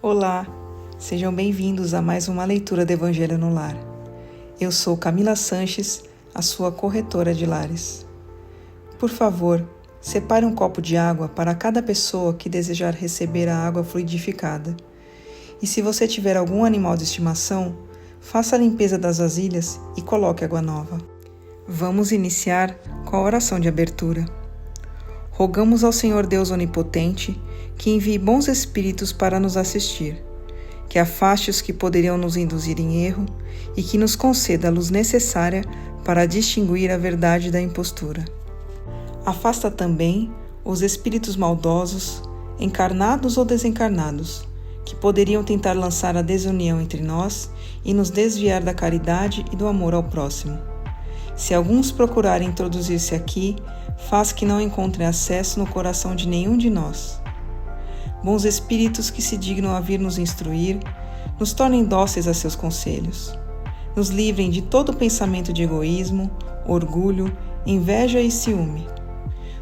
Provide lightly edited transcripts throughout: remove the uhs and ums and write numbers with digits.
Olá, sejam bem-vindos a mais uma leitura do Evangelho no Lar. Eu sou Camila Sanches, a sua corretora de lares. Por favor, separe um copo de água para cada pessoa que desejar receber a água fluidificada. E se você tiver algum animal de estimação, faça a limpeza das vasilhas e coloque água nova. Vamos iniciar com a oração de abertura. Rogamos ao Senhor Deus Onipotente que envie bons espíritos para nos assistir, que afaste os que poderiam nos induzir em erro e que nos conceda a luz necessária para distinguir a verdade da impostura. Afasta também os espíritos maldosos, encarnados ou desencarnados, que poderiam tentar lançar a desunião entre nós e nos desviar da caridade e do amor ao próximo. Se alguns procurarem introduzir-se aqui, faz que não encontrem acesso no coração de nenhum de nós. Bons espíritos que se dignam a vir nos instruir, nos tornem dóceis a seus conselhos. Nos livrem de todo pensamento de egoísmo, orgulho, inveja e ciúme.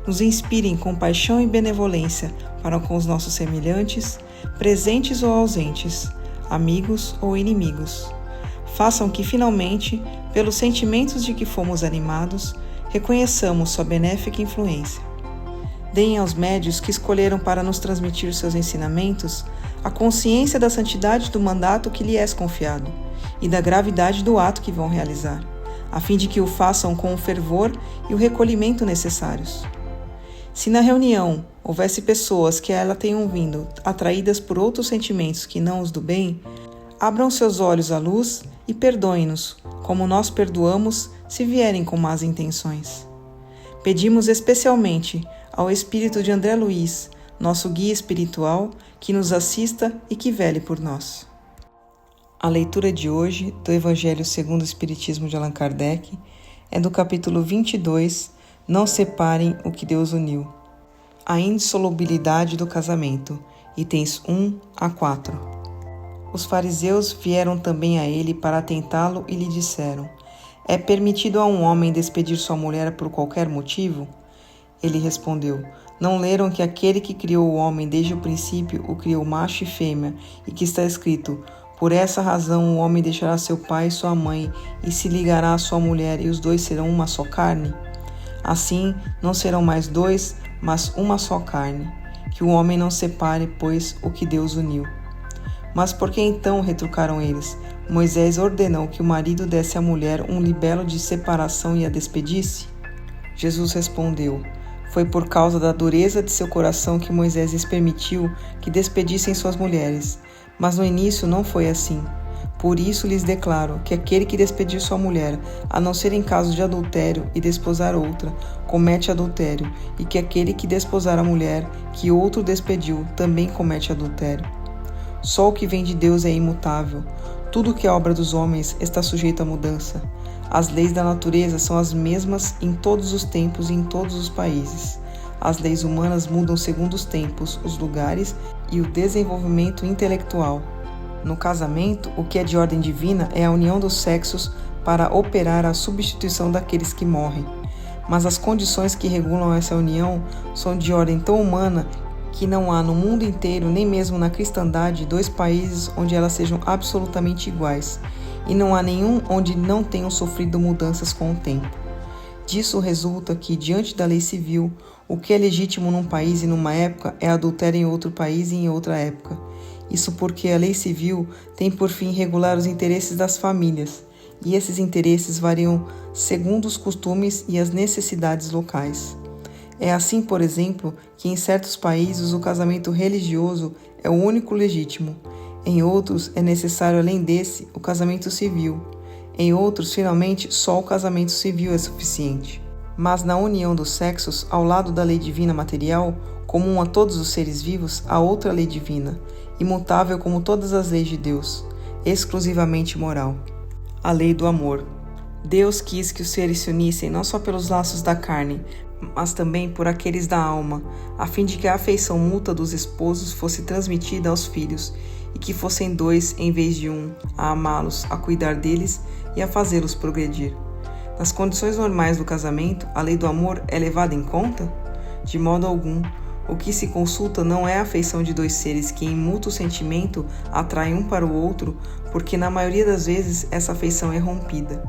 Nos inspirem compaixão e benevolência para com os nossos semelhantes, presentes ou ausentes, amigos ou inimigos. Façam que, finalmente, pelos sentimentos de que fomos animados, reconheçamos sua benéfica influência. Deem aos médios que escolheram para nos transmitir seus ensinamentos a consciência da santidade do mandato que lhe é confiado e da gravidade do ato que vão realizar, a fim de que o façam com o fervor e o recolhimento necessários. Se na reunião houvesse pessoas que a ela tenham vindo atraídas por outros sentimentos que não os do bem, abram seus olhos à luz e perdoem-nos, como nós perdoamos se vierem com más intenções. Pedimos especialmente ao espírito de André Luiz, nosso guia espiritual, que nos assista e que vele por nós. A leitura de hoje do Evangelho segundo o Espiritismo de Allan Kardec é do capítulo 22, Não separem o que Deus uniu. A indissolubilidade do casamento, itens 1 a 4. Os fariseus vieram também a ele para tentá-lo e lhe disseram: É permitido a um homem despedir sua mulher por qualquer motivo? Ele respondeu: Não leram que aquele que criou o homem desde o princípio o criou macho e fêmea, e que está escrito: Por essa razão o homem deixará seu pai e sua mãe, e se ligará à sua mulher, e os dois serão uma só carne? Assim, não serão mais dois, mas uma só carne. Que o homem não separe, pois, o que Deus uniu. Mas por que então, retrucaram eles, Moisés ordenou que o marido desse à mulher um libelo de separação e a despedisse? Jesus respondeu: Foi por causa da dureza de seu coração que Moisés lhes permitiu que despedissem suas mulheres, mas no início não foi assim. Por isso lhes declaro que aquele que despedir sua mulher, a não ser em caso de adultério, e desposar outra, comete adultério, e que aquele que desposar a mulher que outro despediu também comete adultério. Só o que vem de Deus é imutável. Tudo que é obra dos homens está sujeito à mudança. As leis da natureza são as mesmas em todos os tempos e em todos os países. As leis humanas mudam segundo os tempos, os lugares e o desenvolvimento intelectual. No casamento, o que é de ordem divina é a união dos sexos para operar a substituição daqueles que morrem. Mas as condições que regulam essa união são de ordem tão humana que não há no mundo inteiro, nem mesmo na cristandade, dois países onde elas sejam absolutamente iguais, e não há nenhum onde não tenham sofrido mudanças com o tempo. Disso resulta que, diante da lei civil, o que é legítimo num país e numa época é adultério em outro país e em outra época. Isso porque a lei civil tem por fim regular os interesses das famílias, e esses interesses variam segundo os costumes e as necessidades locais. É assim, por exemplo, que em certos países o casamento religioso é o único legítimo. Em outros, é necessário, além desse, o casamento civil. Em outros, finalmente, só o casamento civil é suficiente. Mas na união dos sexos, ao lado da lei divina material, comum a todos os seres vivos, há outra lei divina, imutável como todas as leis de Deus, exclusivamente moral. A lei do amor. Deus quis que os seres se unissem não só pelos laços da carne, mas também por aqueles da alma, a fim de que a afeição mútua dos esposos fosse transmitida aos filhos, e que fossem dois em vez de um, a amá-los, a cuidar deles e a fazê-los progredir. Nas condições normais do casamento, a lei do amor é levada em conta? De modo algum. O que se consulta não é a afeição de dois seres que em mútuo sentimento atraem um para o outro, porque na maioria das vezes essa afeição é rompida.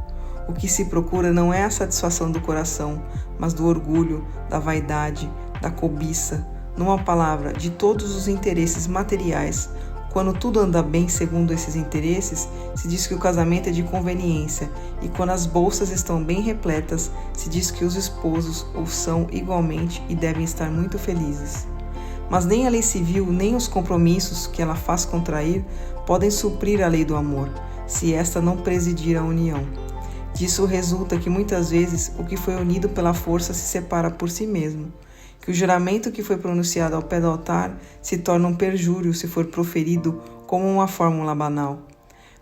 O que se procura não é a satisfação do coração, mas do orgulho, da vaidade, da cobiça, numa palavra, de todos os interesses materiais. Quando tudo anda bem segundo esses interesses, se diz que o casamento é de conveniência, e quando as bolsas estão bem repletas, se diz que os esposos o são igualmente e devem estar muito felizes. Mas nem a lei civil, nem os compromissos que ela faz contrair podem suprir a lei do amor, se esta não presidir a união. Disso resulta que muitas vezes o que foi unido pela força se separa por si mesmo, que o juramento que foi pronunciado ao pé do altar se torna um perjúrio se for proferido como uma fórmula banal.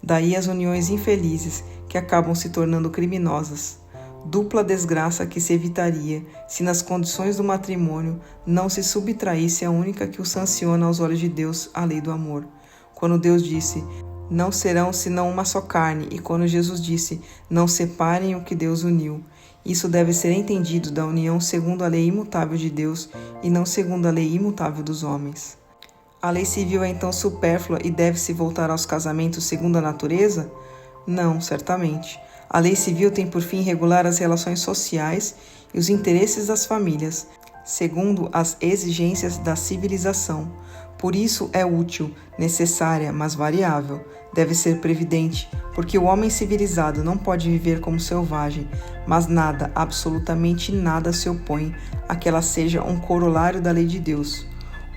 Daí as uniões infelizes que acabam se tornando criminosas. Dupla desgraça que se evitaria se nas condições do matrimônio não se subtraísse a única que o sanciona aos olhos de Deus, a lei do amor. Quando Deus disse, não serão senão uma só carne, e quando Jesus disse, não separem o que Deus uniu. Isso deve ser entendido da união segundo a lei imutável de Deus e não segundo a lei imutável dos homens. A lei civil é então supérflua e deve-se voltar aos casamentos segundo a natureza? Não, certamente. A lei civil tem por fim regular as relações sociais e os interesses das famílias, segundo as exigências da civilização. Por isso é útil, necessária, mas variável. Deve ser previdente, porque o homem civilizado não pode viver como selvagem, mas nada, absolutamente nada se opõe a que ela seja um corolário da lei de Deus.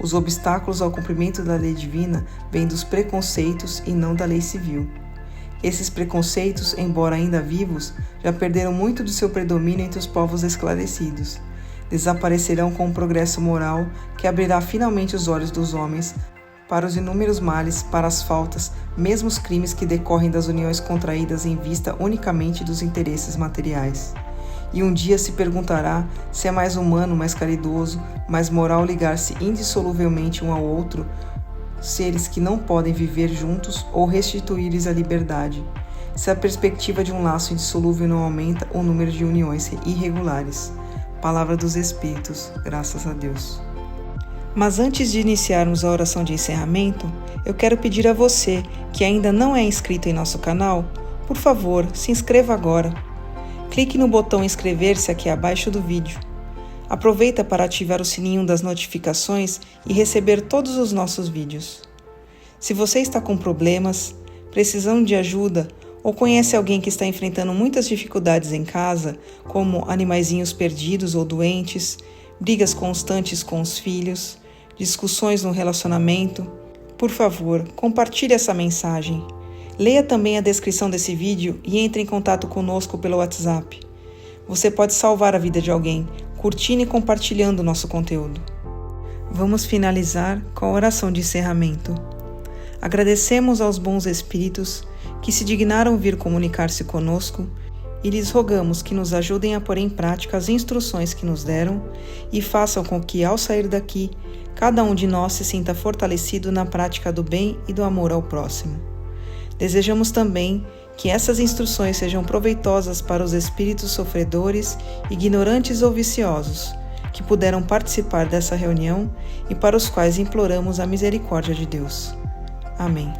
Os obstáculos ao cumprimento da lei divina vêm dos preconceitos e não da lei civil. Esses preconceitos, embora ainda vivos, já perderam muito de seu predomínio entre os povos esclarecidos. Desaparecerão com o progresso moral que abrirá finalmente os olhos dos homens para os inúmeros males, para as faltas, mesmo os crimes que decorrem das uniões contraídas em vista unicamente dos interesses materiais. E um dia se perguntará se é mais humano, mais caridoso, mais moral ligar-se indissoluvelmente um ao outro, seres que não podem viver juntos, ou restituir-lhes a liberdade, se a perspectiva de um laço indissolúvel não aumenta o número de uniões irregulares. Palavra dos Espíritos, graças a Deus. Mas antes de iniciarmos a oração de encerramento, eu quero pedir a você, que ainda não é inscrito em nosso canal, por favor, se inscreva agora. Clique no botão inscrever-se aqui abaixo do vídeo. Aproveita para ativar o sininho das notificações e receber todos os nossos vídeos. Se você está com problemas, precisando de ajuda ou conhece alguém que está enfrentando muitas dificuldades em casa, como animaizinhos perdidos ou doentes, brigas constantes com os filhos, discussões no relacionamento, por favor, compartilhe essa mensagem. Leia também a descrição desse vídeo e entre em contato conosco pelo WhatsApp. Você pode salvar a vida de alguém, curtindo e compartilhando o nosso conteúdo. Vamos finalizar com a oração de encerramento. Agradecemos aos bons espíritos que se dignaram vir comunicar-se conosco e lhes rogamos que nos ajudem a pôr em prática as instruções que nos deram e façam com que, ao sair daqui, cada um de nós se sinta fortalecido na prática do bem e do amor ao próximo. Desejamos também que essas instruções sejam proveitosas para os espíritos sofredores, ignorantes ou viciosos, que puderam participar dessa reunião e para os quais imploramos a misericórdia de Deus. Amém.